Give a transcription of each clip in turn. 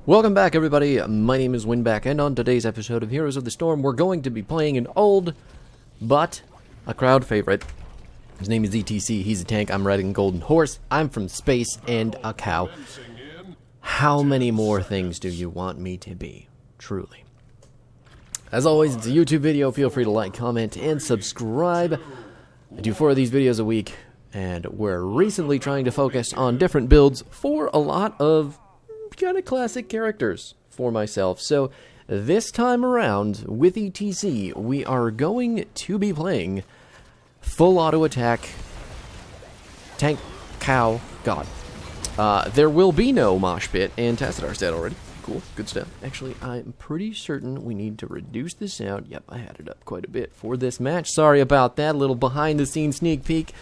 Welcome back, everybody. My name is Winback, and on today's episode of Heroes of the Storm, we're going to be playing an old, but a crowd favorite. His name is ETC. He's a tank. I'm riding Golden Horse. I'm from space and a cow. How many more things do you want me to be? Truly. As always, it's a YouTube video. Feel free to like, comment, and subscribe. I do 4 of these videos a week, and we're recently trying to focus on different builds for a lot of kind of classic characters for myself. So this time around with ETC, we are going to be playing full auto attack tank cow god. There will be no mosh pit, and Tassadar's dead already. Cool, good stuff. Actually, I'm pretty certain we need to reduce the sound. Yep, I had it up quite a bit for this match. Sorry about that, a little behind the scenes sneak peek.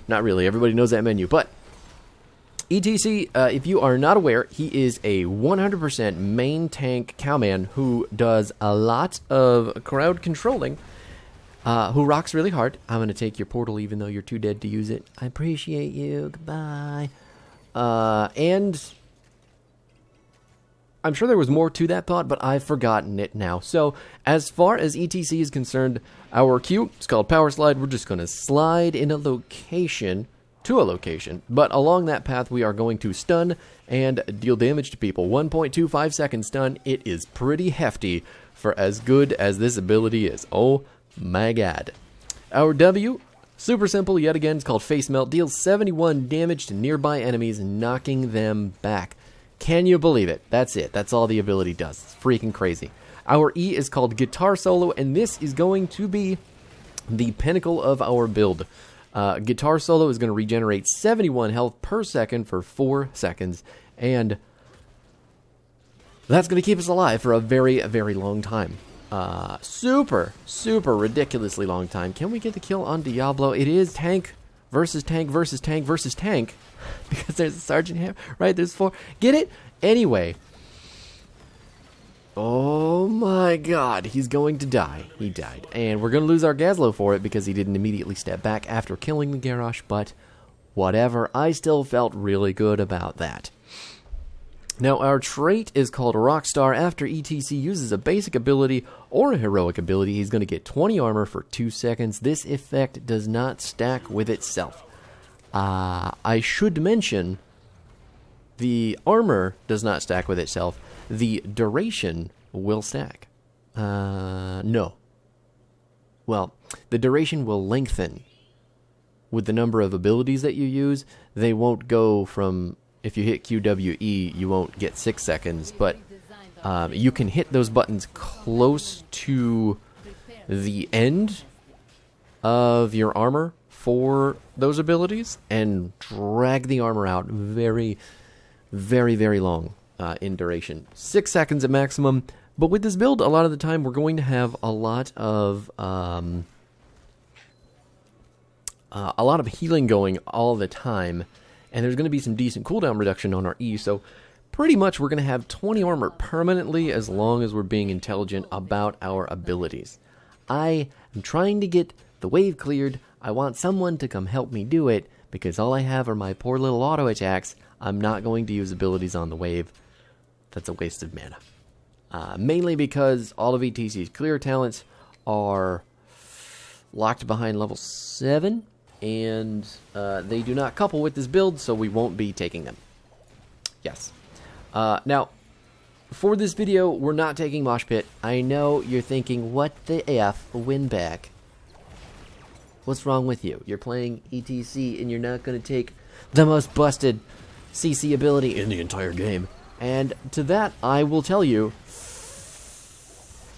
Not really, everybody knows that menu, but ETC, if you are not aware, he is a 100% main tank cowman who does a lot of crowd controlling, who rocks really hard. I'm going to take your portal even though you're too dead to use it. I appreciate you. Goodbye. And I'm sure there was more to that thought, but I've forgotten it now. So as far as ETC is concerned, our Q is called Power Slide. We're just going to slide in a location to a location, but along that path we are going to stun and deal damage to people. 1.25 second stun. It is pretty hefty for as good as this ability is. Oh my god. Our W, super simple yet again, it's called Face Melt. Deals 71 damage to nearby enemies, knocking them back. Can you believe it? That's it. That's all the ability does. It's freaking crazy. Our E is called Guitar Solo, and this is going to be the pinnacle of our build. Guitar Solo is going to regenerate 71 health per second for 4 seconds, and that's going to keep us alive for a very, very long time. Super ridiculously long time. Can we get the kill on Diablo? It is tank versus tank versus tank versus tank, because there's a Sergeant Ham, right? There's 4. Get it? Anyway. Oh my god, he's going to die. He died. And we're going to lose our Gazlo for it because he didn't immediately step back after killing the Garrosh, but whatever. I still felt really good about that. Now, our trait is called Rockstar. After ETC uses a basic ability or a heroic ability, he's going to get 20 armor for 2 seconds. This effect does not stack with itself. I should mention the armor does not stack with itself. The duration will stack. No. Well, the duration will lengthen with the number of abilities that you use. They won't go from, if you hit QWE, you won't get 6 seconds, but you can hit those buttons close to the end of your armor for those abilities and drag the armor out very, very, very long. In duration. 6 seconds at maximum, but with this build, a lot of the time, we're going to have a lot of healing going all the time, and there's going to be some decent cooldown reduction on our E, so pretty much we're going to have 20 armor permanently as long as we're being intelligent about our abilities. I am trying to get the wave cleared. I want someone to come help me do it, because all I have are my poor little auto attacks. I'm not going to use abilities on the wave. That's a waste of mana. Mainly because all of ETC's clear talents are locked behind level 7, and they do not couple with this build, so we won't be taking them. Yes. Now, for this video, we're not taking Mosh Pit. I know you're thinking, what the F, Winback? What's wrong with you? You're playing ETC, and you're not going to take the most busted CC ability in the entire game. And to that, I will tell you,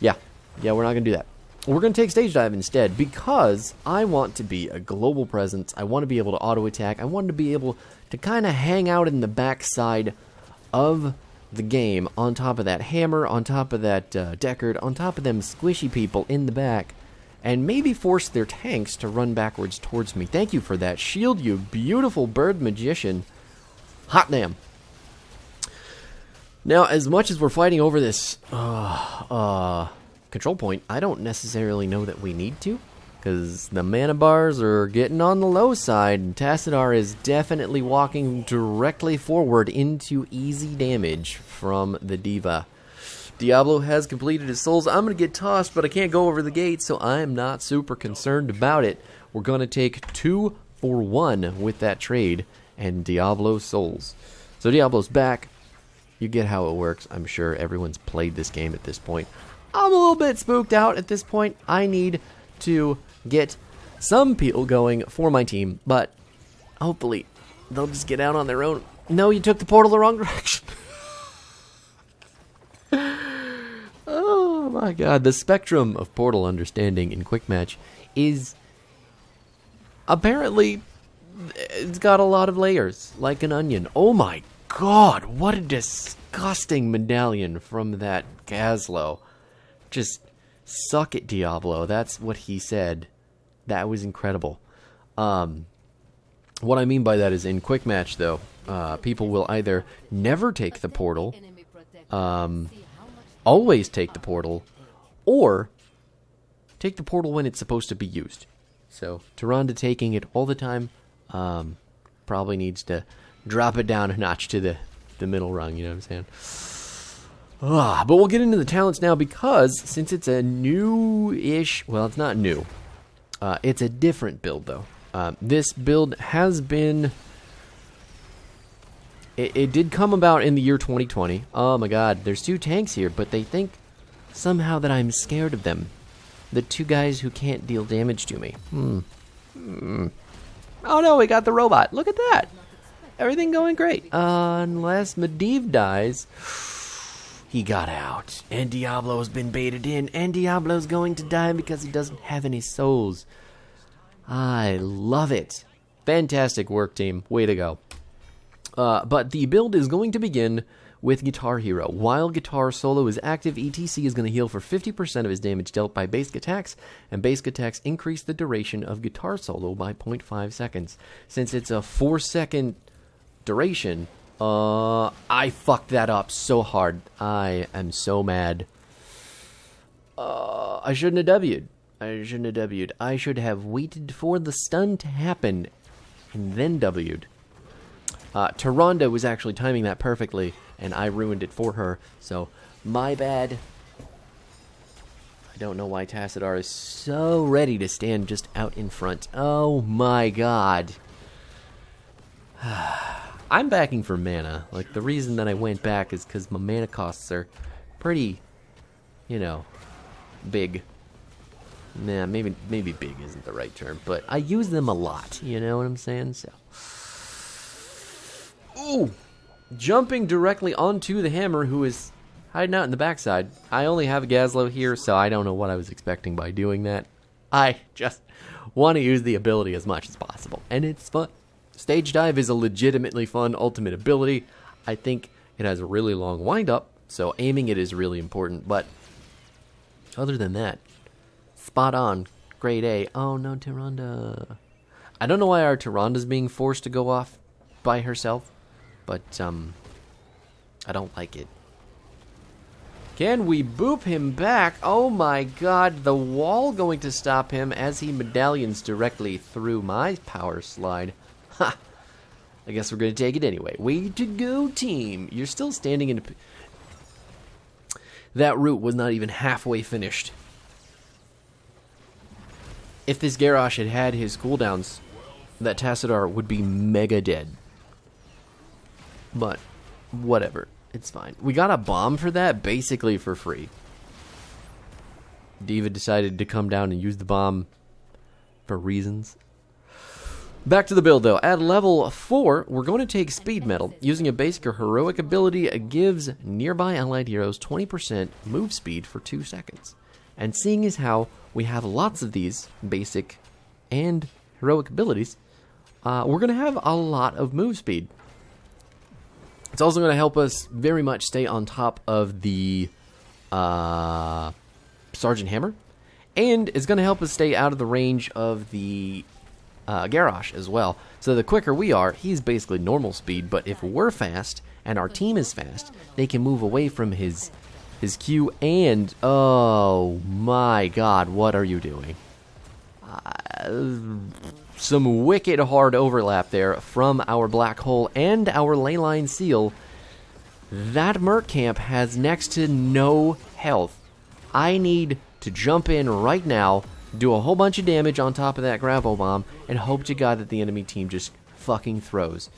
yeah, we're not going to do that. We're going to take Stage Dive instead, because I want to be a global presence. I want to be able to auto-attack. I want to be able to kind of hang out in the backside of the game, on top of that hammer, on top of that Deckard, on top of them squishy people in the back, and maybe force their tanks to run backwards towards me. Thank you for that shield, you beautiful bird magician. Hot damn. Now, as much as we're fighting over this control point, I don't necessarily know that we need to. because the mana bars are getting on the low side, and Tassadar is definitely walking directly forward into easy damage from the Diva. Diablo has completed his souls. I'm going to get tossed, but I can't go over the gate, so I'm not super concerned about it. We're going to take 2 for 1 with that trade, and Diablo's souls. So Diablo's back. You get how it works. I'm sure everyone's played this game at this point. I'm a little bit spooked out at this point. I need to get some people going for my team, but hopefully they'll just get out on their own. No, you took the portal the wrong direction. Oh my god, the spectrum of portal understanding in Quick Match is apparently, it's got a lot of layers, like an onion. Oh my god, what a disgusting medallion from that Gazlo. Just suck it, Diablo. That's what he said. That was incredible. What I mean by that is in Quick Match, though, people will either never take the portal, always take the portal, or take the portal when it's supposed to be used. So, Tyrande taking it all the time probably needs to drop it down a notch to the middle rung, you know what I'm saying? But we'll get into the talents now, because since it's a new-ish, well, it's not new. It's a different build, though. This build has been... It did come about in the year 2020. Oh my god, there's 2 tanks here, but they think somehow that I'm scared of them. The 2 guys who can't deal damage to me. Oh no, we got the robot. Look at that. Everything going great. Unless Medivh dies... He got out, and Diablo's been baited in, and Diablo's going to die because he doesn't have any souls. I love it. Fantastic work, team. Way to go. But the build is going to begin with Guitar Hero. While Guitar Solo is active, ETC is going to heal for 50% of his damage dealt by basic attacks, and basic attacks increase the duration of Guitar Solo by 0.5 seconds. Since it's a 4-second duration... I fucked that up so hard. I am so mad. I shouldn't have W'd. I should have waited for the stun to happen and then W'd. Tyrande was actually timing that perfectly, and I ruined it for her, so my bad. I don't know why Tassadar is so ready to stand just out in front. Oh my god. I'm backing for mana. Like, the reason that I went back is because my mana costs are pretty, you know, big. Nah, maybe big isn't the right term, but I use them a lot, you know what I'm saying? So, ooh, jumping directly onto the hammer, who is hiding out in the backside. I only have a Gazlo here, so I don't know what I was expecting by doing that. I just want to use the ability as much as possible, and it's fun. Stage Dive is a legitimately fun ultimate ability. I think it has a really long wind-up, so aiming it is really important, but other than that, spot on, grade A. Oh no, Tyrande. I don't know why our Tyrande's being forced to go off by herself, but I don't like it. Can we boop him back? Oh my god, the wall going to stop him as he medallions directly through my power slide. Ha! I guess we're going to take it anyway. Way to go, team. You're still standing in... That route was not even halfway finished. If this Garrosh had had his cooldowns, that Tassadar would be mega dead. But, whatever. It's fine. We got a bomb for that, basically for free. Diva decided to come down and use the bomb for reasons. Back to the build, though. At level 4, we're going to take Speed Metal. Using a basic or heroic ability, it gives nearby allied heroes 20% move speed for 2 seconds. And seeing as how we have lots of these basic and heroic abilities, we're going to have a lot of move speed. It's also going to help us very much stay on top of the Sergeant Hammer. And it's going to help us stay out of the range of the Garrosh as well. So the quicker we are, he's basically normal speed, but if we're fast and our team is fast, they can move away from his Q and... Oh my god, what are you doing? Some wicked hard overlap there from our black hole and our leyline seal. That Merc camp has next to no health. I need to jump in right now, do a whole bunch of damage on top of that gravel bomb, and hope to God that the enemy team just fucking throws.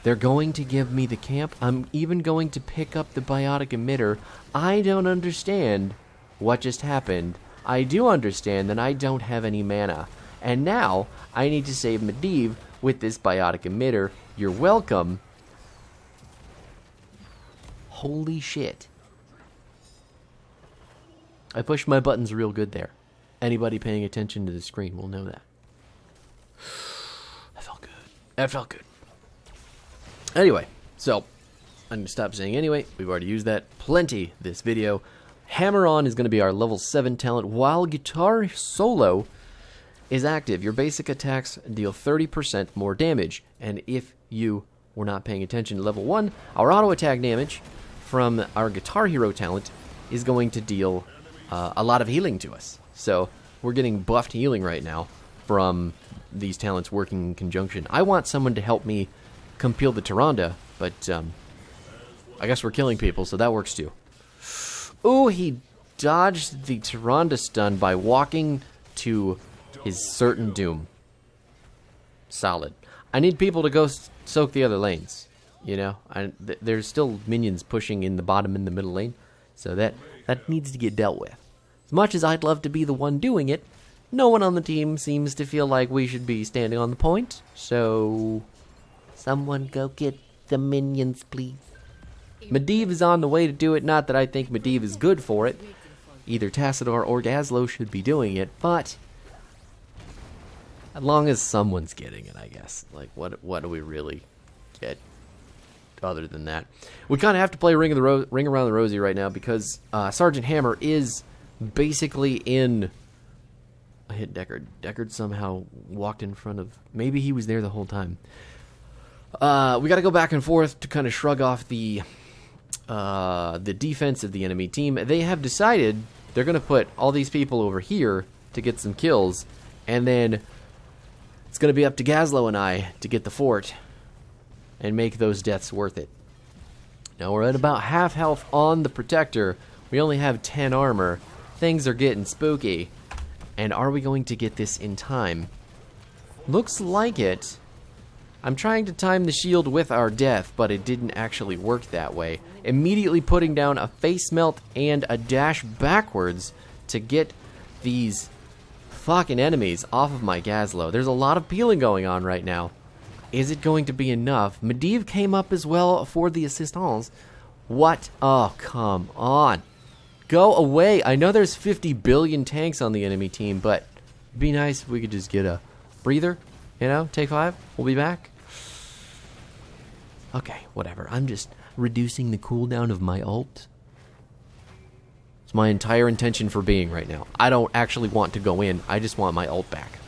They're going to give me the camp. I'm even going to pick up the biotic emitter. I don't understand what just happened. I do understand that I don't have any mana. And now, I need to save Medivh with this biotic emitter. You're welcome. Holy shit. I pushed my buttons real good there. Anybody paying attention to the screen will know that. That felt good. That felt good. Anyway, so I'm going to stop saying anyway. We've already used that plenty this video. Hammer On is going to be our level 7 talent, while Guitar Solo is active. Your basic attacks deal 30% more damage. And if you were not paying attention to level 1, our auto attack damage from our Guitar Hero talent is going to deal a lot of healing to us. So we're getting buffed healing right now from these talents working in conjunction. I want someone to help me compel the Tyrande, but I guess we're killing people, so that works too. Ooh, he dodged the Tyrande stun by walking to his certain doom. Solid. I need people to go soak the other lanes, you know? There's still minions pushing in the bottom and the middle lane, so that needs to get dealt with. As much as I'd love to be the one doing it, no one on the team seems to feel like we should be standing on the point, so someone go get the minions, please. Medivh is on the way to do it. Not that I think Medivh is good for it. Either Tassadar or Gazlo should be doing it, but as long as someone's getting it, I guess. Like, what do we really get other than that? We kind of have to play Ring Around the Rosie right now because Sergeant Hammer is basically in... I hit Deckard. Deckard somehow walked in front of... Maybe he was there the whole time. We got to go back and forth to kind of shrug off the defense of the enemy team. They have decided they're going to put all these people over here to get some kills, and then it's going to be up to Gazlo and I to get the fort and make those deaths worth it. Now we're at about half health on the Protector. We only have 10 armor. Things are getting spooky. And are we going to get this in time? Looks like it. I'm trying to time the shield with our death, but it didn't actually work that way. Immediately putting down a face melt and a dash backwards to get these fucking enemies off of my Gazlo. There's a lot of peeling going on right now. Is it going to be enough? Medivh came up as well for the assistance. What? Oh, come on. Go away. I know there's 50 billion tanks on the enemy team, but it'd be nice if we could just get a breather. You know, take 5. We'll be back. Okay, whatever. I'm just reducing the cooldown of my ult. It's my entire intention for being right now. I don't actually want to go in. I just want my ult back.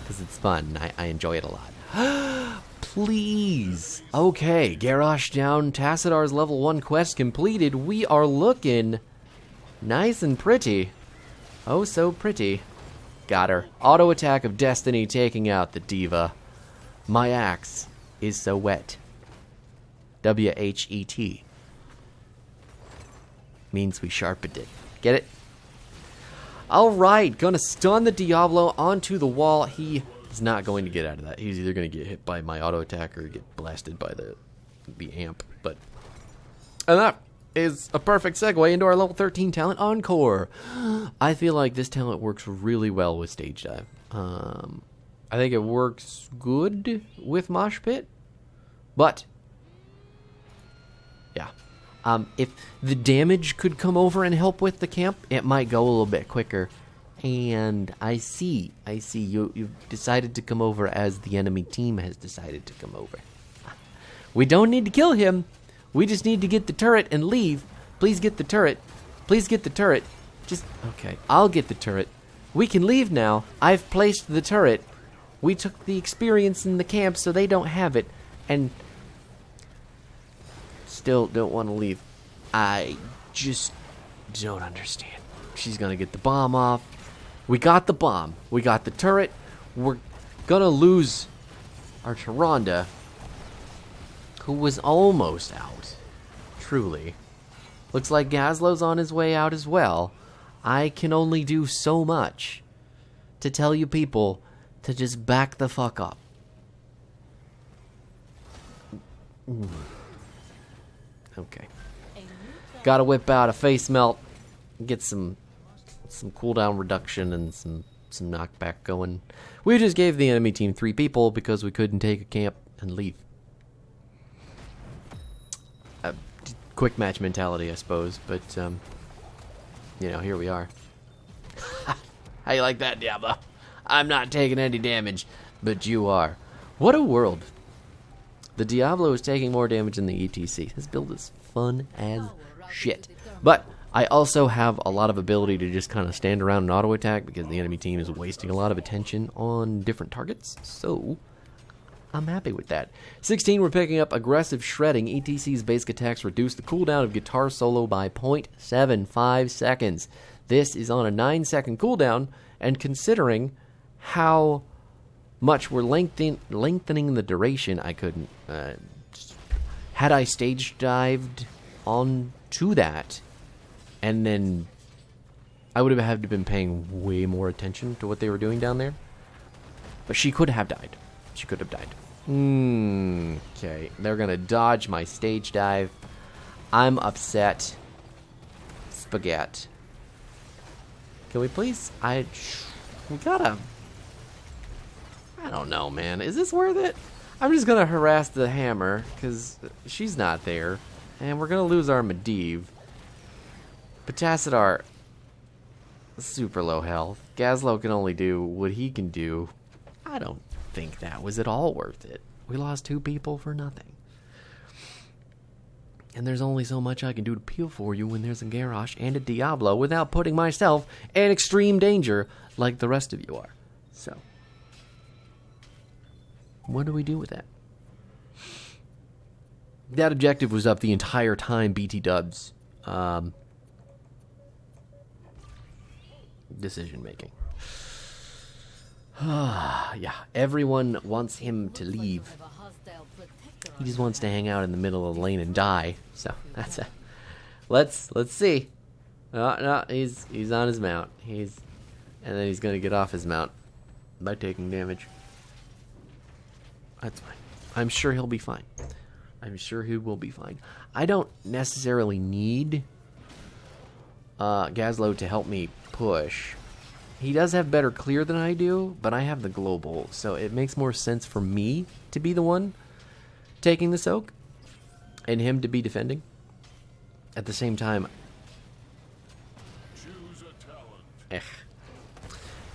Because it's fun. I enjoy it a lot. Please. Okay, Garrosh down. Tassadar's level 1 quest completed. We are looking nice and pretty. Oh, so pretty. Got her. Auto attack of destiny taking out the diva. My axe is so wet. W-H-E-T. Means we sharpened it. Get it? Alright, gonna stun the Diablo onto the wall. He is not going to get out of that. He's either going to get hit by my auto attack or get blasted by the amp. But and that is a perfect segue into our level 13 talent, Encore. I feel like this talent works really well with Stage Dive. I think it works good with Mosh Pit. But yeah. If the damage could come over and help with the camp, it might go a little bit quicker. And I see. You've decided to come over as the enemy team has decided to come over. We don't need to kill him. We just need to get the turret and leave. Please get the turret. Please get the turret. Just, okay, I'll get the turret. We can leave now. I've placed the turret. We took the experience in the camp so they don't have it. And still don't want to leave. I just don't understand. She's going to get the bomb off. We got the bomb. We got the turret. we're gonna lose our Tyrande, who was almost out. Truly. Looks like Gazlow's on his way out as well. I can only do so much to tell you people to just back the fuck up. Okay. Gotta whip out a face melt, get some cooldown reduction and some knockback going. We just gave the enemy team 3 people because we couldn't take a camp and leave. Quick match mentality, I suppose, but you know, here we are. How you like that, Diablo? I'm not taking any damage, but you are. What a world. The Diablo is taking more damage than the ETC. This build is fun as shit. But I also have a lot of ability to just kind of stand around and auto attack because the enemy team is wasting a lot of attention on different targets. So I'm happy with that. 16, we're picking up aggressive shredding. ETC's basic attacks reduce the cooldown of guitar solo by 0.75 seconds. This is on a 9-second cooldown, and considering how much we're lengthening the duration, I couldn't. Had I stage dived on to that, and then I would have had to been paying way more attention to what they were doing down there. But she could have died. She could have died. Okay, they're gonna dodge my stage dive. I'm upset. Spaghetti. Can we please? We gotta. I don't know, man. Is this worth it? I'm just gonna harass the hammer because she's not there, and we're gonna lose our Medivh. Potassadar, super low health. Gazlow can only do what he can do. I don't think that was at all worth it. We lost 2 people for nothing. And there's only so much I can do to peel for you when there's a Garrosh and a Diablo without putting myself in extreme danger like the rest of you are. So, what do we do with that? That objective was up the entire time, BT dubs. Decision making. Yeah, everyone wants him to leave. He just wants to hang out in the middle of the lane and die. So that's it. Let's see. No, he's on his mount. And then he's gonna get off his mount by taking damage. That's fine. I'm sure he'll be fine. I'm sure he will be fine. I don't necessarily need Gazlow to help me push. He does have better clear than I do, but I have the global, so it makes more sense for me to be the one taking the soak and him to be defending. At the same time,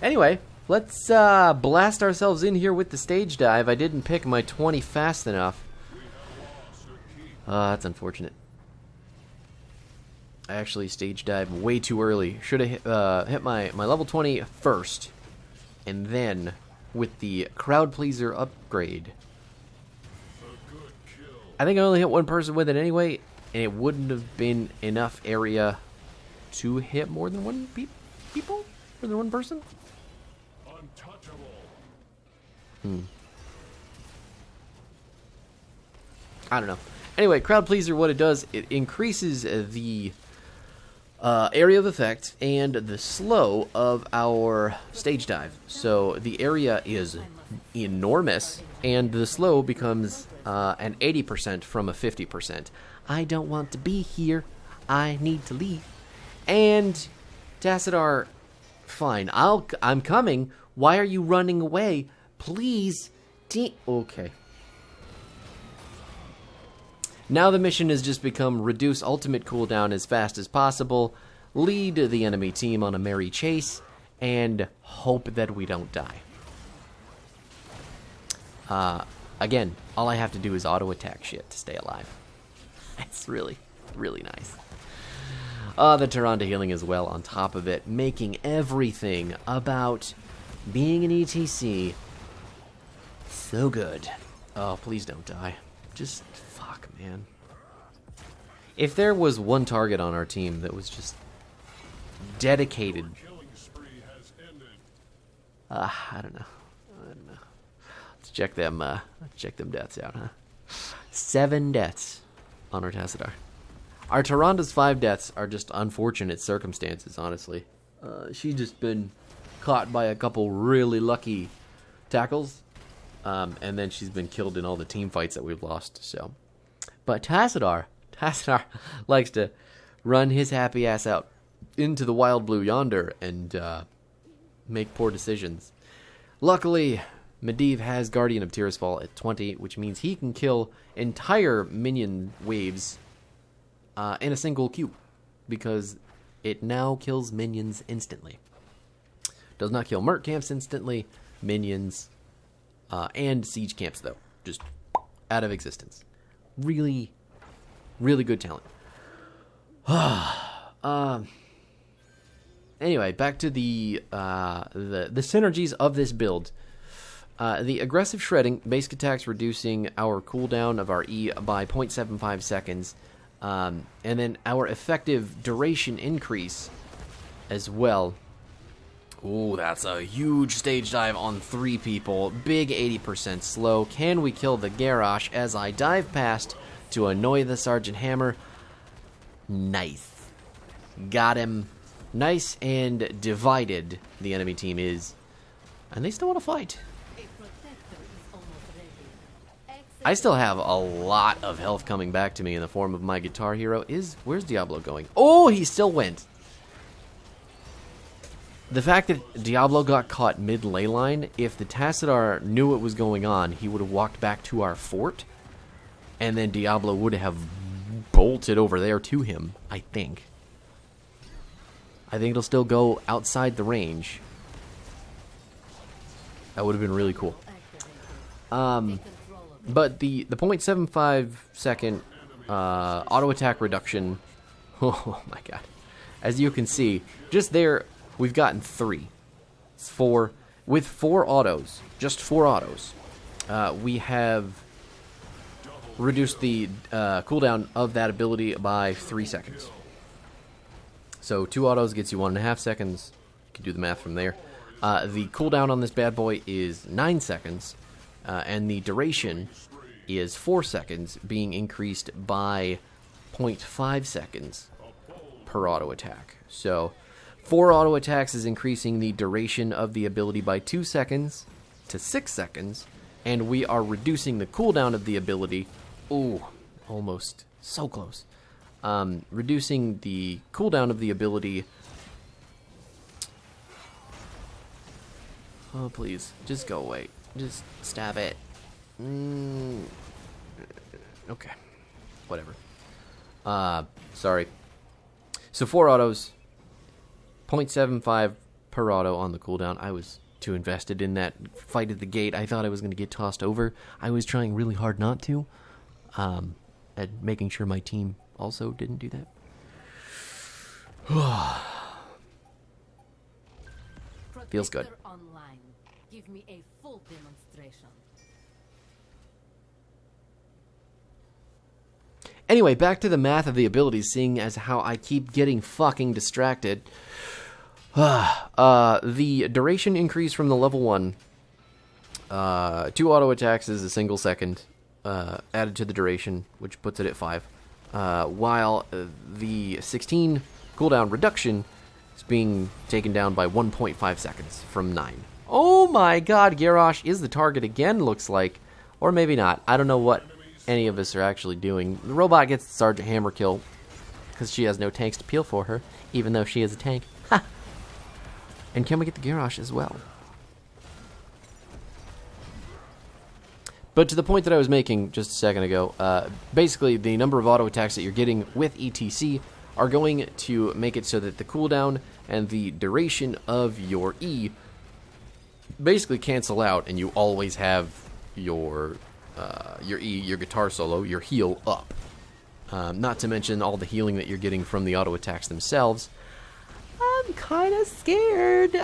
Anyway, let's blast ourselves in here with the stage dive. I didn't pick my 20 fast enough. That's unfortunate. I actually stage dived way too early. Should have hit my level 20 first, and then with the crowd pleaser upgrade. I think I only hit one person with it anyway, and it wouldn't have been enough area to hit more than one people? More than one person? I don't know. Anyway, crowd pleaser, what it does, it increases the area of effect and the slow of our stage dive. So the area is enormous, and the slow becomes an 80% from a 50%. I don't want to be here. I need to leave. And Tassadar, fine. I'm coming. Why are you running away? Please. Okay. Now the mission has just become reduce ultimate cooldown as fast as possible, lead the enemy team on a merry chase, and hope that we don't die. Again, all I have to do is auto-attack shit to stay alive. That's really, really nice. The Tyrande healing as well on top of it, making everything about being an ETC so good. Oh, please don't die. Just fuck, man. If there was one target on our team that was just dedicated, I don't know. check them deaths out, huh? 7 deaths on our Tassadar. Our Tyranda's 5 deaths are just unfortunate circumstances, honestly. She's just been caught by a couple really lucky tackles, and then she's been killed in all the team fights that we've lost. So, but Tassadar likes to run his happy ass out into the wild blue yonder and make poor decisions. Luckily, Medivh has Guardian of Tirisfal at 20, which means he can kill entire minion waves in a single Q, because it now kills minions instantly. Does not kill merc camps instantly, minions, and siege camps, though. Just out of existence. Really, really good talent. Anyway, back to the synergies of this build. The aggressive shredding, basic attacks reducing our cooldown of our E by 0.75 seconds. And then our effective duration increase as well. Ooh, that's a huge stage dive on 3 people. Big 80% slow. Can we kill the Garrosh as I dive past to annoy the Sergeant Hammer? Nice. Got him. Nice and divided the enemy team is. And they still want to fight. I still have a lot of health coming back to me in the form of my guitar hero. Where's Diablo going? Oh, he still went. The fact that Diablo got caught mid-ley line, if the Tassadar knew what was going on, he would have walked back to our fort, and then Diablo would have bolted over there to him, I think. I think it'll still go outside the range. That would have been really cool. But the 0.75 second auto attack reduction, oh my god. As you can see, just there, we've gotten 3. It's 4. With 4 autos, just 4 autos, we have reduced the cooldown of that ability by 3 seconds. So 2 autos gets you 1.5 seconds. You can do the math from there. The cooldown on this bad boy is 9 seconds. And the duration is 4 seconds, being increased by 0.5 seconds per auto attack. So 4 auto attacks is increasing the duration of the ability by 2 seconds to 6 seconds, and we are reducing the cooldown of the ability. Ooh, almost so close. Reducing the cooldown of the ability. Oh, please, just go away. Just stab it. Okay. Whatever. Sorry. So 4 autos. 0.75 per auto on the cooldown. I was too invested in that fight at the gate. I thought I was going to get tossed over. I was trying really hard not to. At making sure my team also didn't do that. Feels good. Give me a full demonstration. Anyway, back to the math of the abilities, seeing as how I keep getting fucking distracted. The duration increase from the level 1. 2 auto attacks is a single second added to the duration, which puts it at 5. While the 16 cooldown reduction is being taken down by 1.5 seconds from 9. Oh my god, Garrosh is the target again, looks like. Or maybe not. I don't know what any of us are actually doing. The robot gets the Sergeant Hammer kill because she has no tanks to peel for her, even though she is a tank. Ha! And can we get the Garrosh as well? But to the point that I was making just a second ago, basically the number of auto attacks that you're getting with ETC are going to make it so that the cooldown and the duration of your E basically cancel out, and you always have your E, your guitar solo, your heal up. Not to mention all the healing that you're getting from the auto attacks themselves. I'm kind of scared.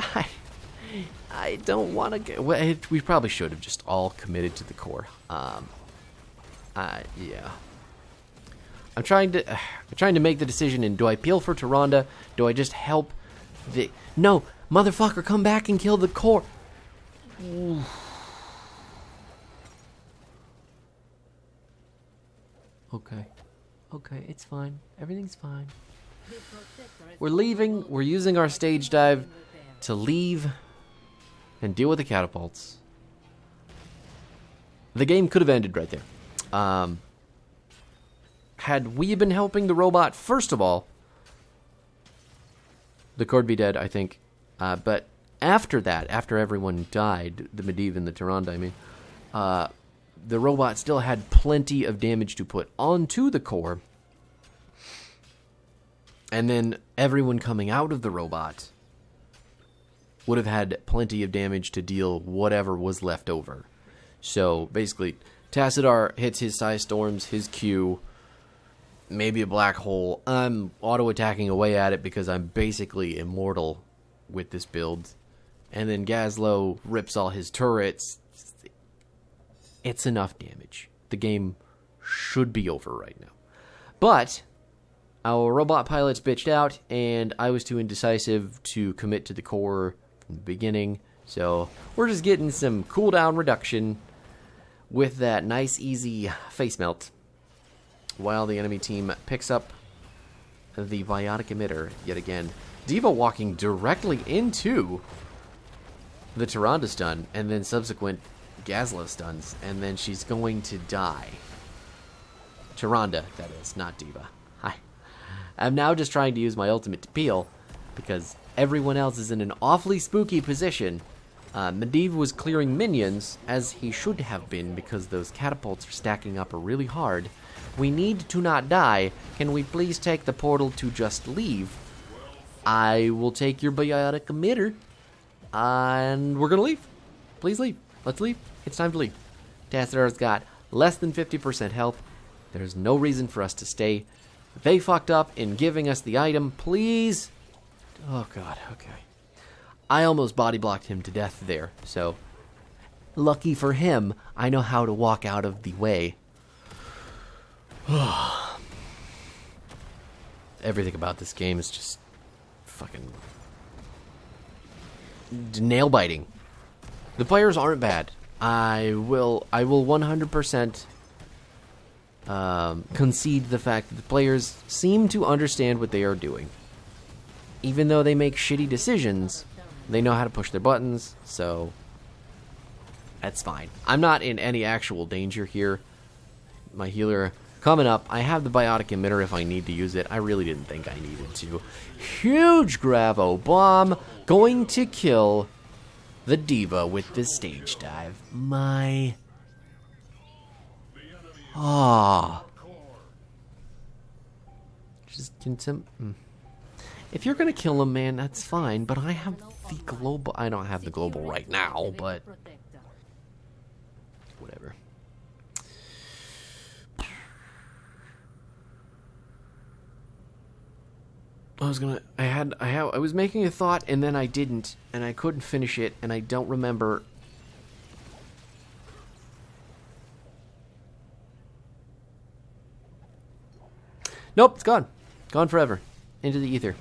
I don't want to get. Well, we probably should have just all committed to the core. Yeah. I'm trying to make the decision. And do I peel for Tyrande? Do I just help the? No, motherfucker, come back and kill the core. Okay. Okay, it's fine. Everything's fine. The protector is We're leaving. We're using our stage dive to leave and deal with the catapults. The game could have ended right there. Had we been helping the robot, first of all, the core would be dead, I think. But after that, after everyone died, the Medivh and the Tyrande, I mean, the robot still had plenty of damage to put onto the core. And then everyone coming out of the robot would have had plenty of damage to deal whatever was left over. So basically, Tassadar hits his Psi Storms, his Q, maybe a black hole. I'm auto-attacking away at it because I'm basically immortal with this build. And then Gazlo rips all his turrets. It's enough damage. The game should be over right now. But our robot pilots bitched out, and I was too indecisive to commit to the core from the beginning. So we're just getting some cooldown reduction with that nice, easy face melt, while the enemy team picks up the biotic emitter yet again. Diva walking directly into the Tyrande stun, and then subsequent Gazlo stuns, and then she's going to die. Tyrande, that is, not Diva. Hi. I'm now just trying to use my ultimate to peel, because everyone else is in an awfully spooky position. Medivh was clearing minions, as he should have been, because those catapults are stacking up really hard. We need to not die. Can we please take the portal to just leave? I will take your biotic emitter, and we're gonna leave. Please leave. Let's leave. It's time to leave. Tassadar's got less than 50% health. There's no reason for us to stay. They fucked up in giving us the item. Please. Oh, God. Okay. I almost body blocked him to death there, so lucky for him, I know how to walk out of the way. Everything about this game is just fucking nail biting. The players aren't bad. I will 100% concede the fact that the players seem to understand what they are doing. Even though they make shitty decisions, they know how to push their buttons, so that's fine. I'm not in any actual danger here. My healer coming up. I have the biotic emitter if I need to use it. I really didn't think I needed to. Huge Gravo bomb going to kill the Diva with the stage dive. My... Just can some... If you're gonna kill him, man, that's fine, but I have the global... I don't have the global right now, but... whatever. I was making a thought, and then I didn't, and I couldn't finish it, and I don't remember... Nope, it's gone. Gone forever. Into the ether.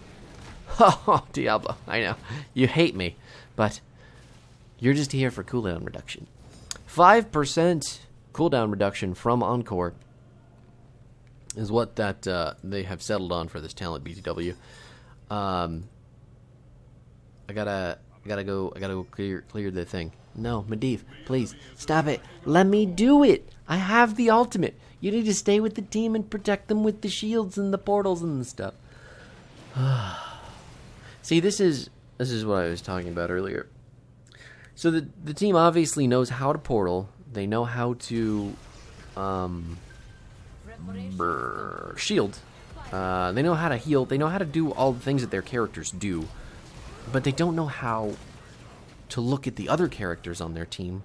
Oh, Diablo. I know. You hate me. But you're just here for cooldown reduction. 5% cooldown reduction from Encore is what that they have settled on for this talent BTW. I gotta go clear the thing. No, Medivh, please stop it. Let me do it. I have the ultimate. You need to stay with the team and protect them with the shields and the portals and the stuff. See, this is what I was talking about earlier. So the team obviously knows how to portal. They know how to shield. They know how to heal. They know how to do all the things that their characters do. But they don't know how to look at the other characters on their team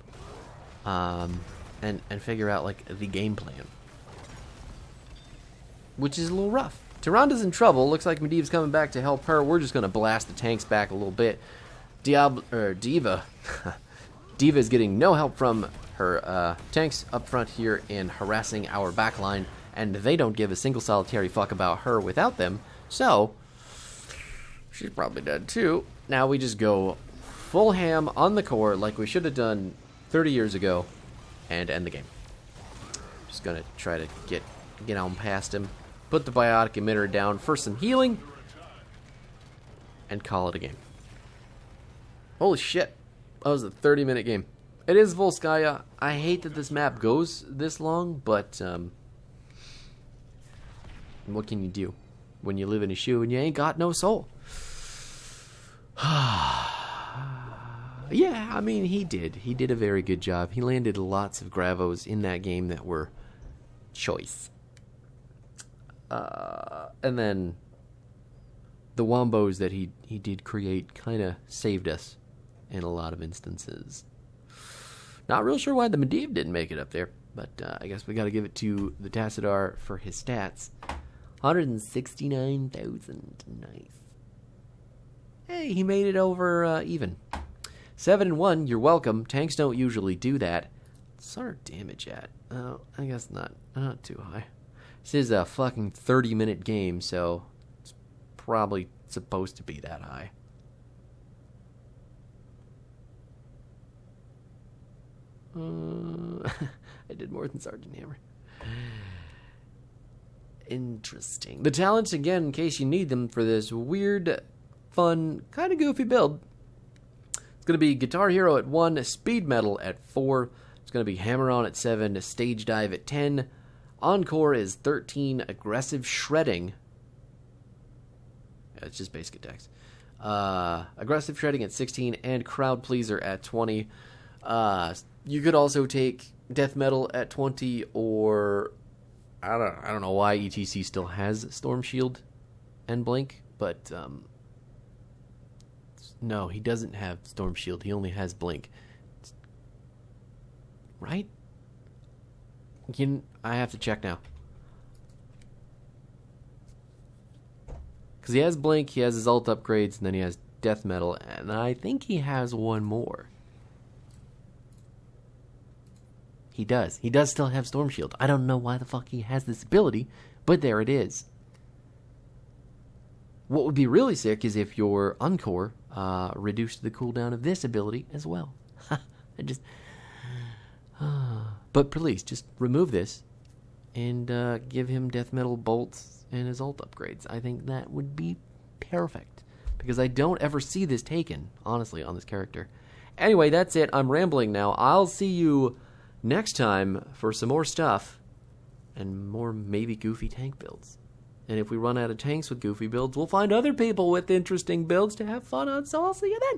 and figure out, like, the game plan. Which is a little rough. Tyrande's in trouble. Looks like Medivh's coming back to help her. We're just going to blast the tanks back a little bit. Diva. Diva's getting no help from her tanks up front here in harassing our backline, and they don't give a single solitary fuck about her without them, so she's probably dead too. Now we just go full ham on the core like we should have done 30 years ago and end the game. Just going to try to get get on past him, put the biotic emitter down for some healing, and call it a game. Holy shit. That was a 30-minute game. It is Volskaya. I hate that this map goes this long, but what can you do when you live in a shoe and you ain't got no soul? Yeah, I mean, he did. He did a very good job. He landed lots of Gravos in that game that were choice. And then the Wombos that he did create kind of saved us in a lot of instances. Not real sure why the Medivh didn't make it up there, but I guess we got to give it to the Tassadar for his stats. 169,000. Nice. Hey, he made it over even. 7-1, you're welcome. Tanks don't usually do that. What's our damage at? Oh, I guess not too high. This is a fucking 30-minute game, so it's probably supposed to be that high. I did more than Sergeant Hammer. Interesting. The talents, again, in case you need them for this weird, fun, kind of goofy build. It's going to be Guitar Hero at 1, Speed Metal at 4. It's going to be Hammer On at 7, Stage Dive at 10. Encore is 13, Aggressive Shredding. Yeah, it's just basic attacks. Aggressive Shredding at 16, and Crowd Pleaser at 20. You could also take Death Metal at 20, or I don't know why ETC still has Storm Shield and Blink, but no, he doesn't have Storm Shield. He only has Blink. Right? I have to check now. Because he has Blink, he has his ult upgrades, and then he has Death Metal, and I think he has one more. He does. He does still have Storm Shield. I don't know why the fuck he has this ability, but there it is. What would be really sick is if your Encore reduced the cooldown of this ability as well. But please, just remove this and give him Death Metal bolts and his ult upgrades. I think that would be perfect. Because I don't ever see this taken, honestly, on this character. Anyway, that's it. I'm rambling now. I'll see you next time for some more stuff and more maybe goofy tank builds. And if we run out of tanks with goofy builds, we'll find other people with interesting builds to have fun on, so I'll see you then.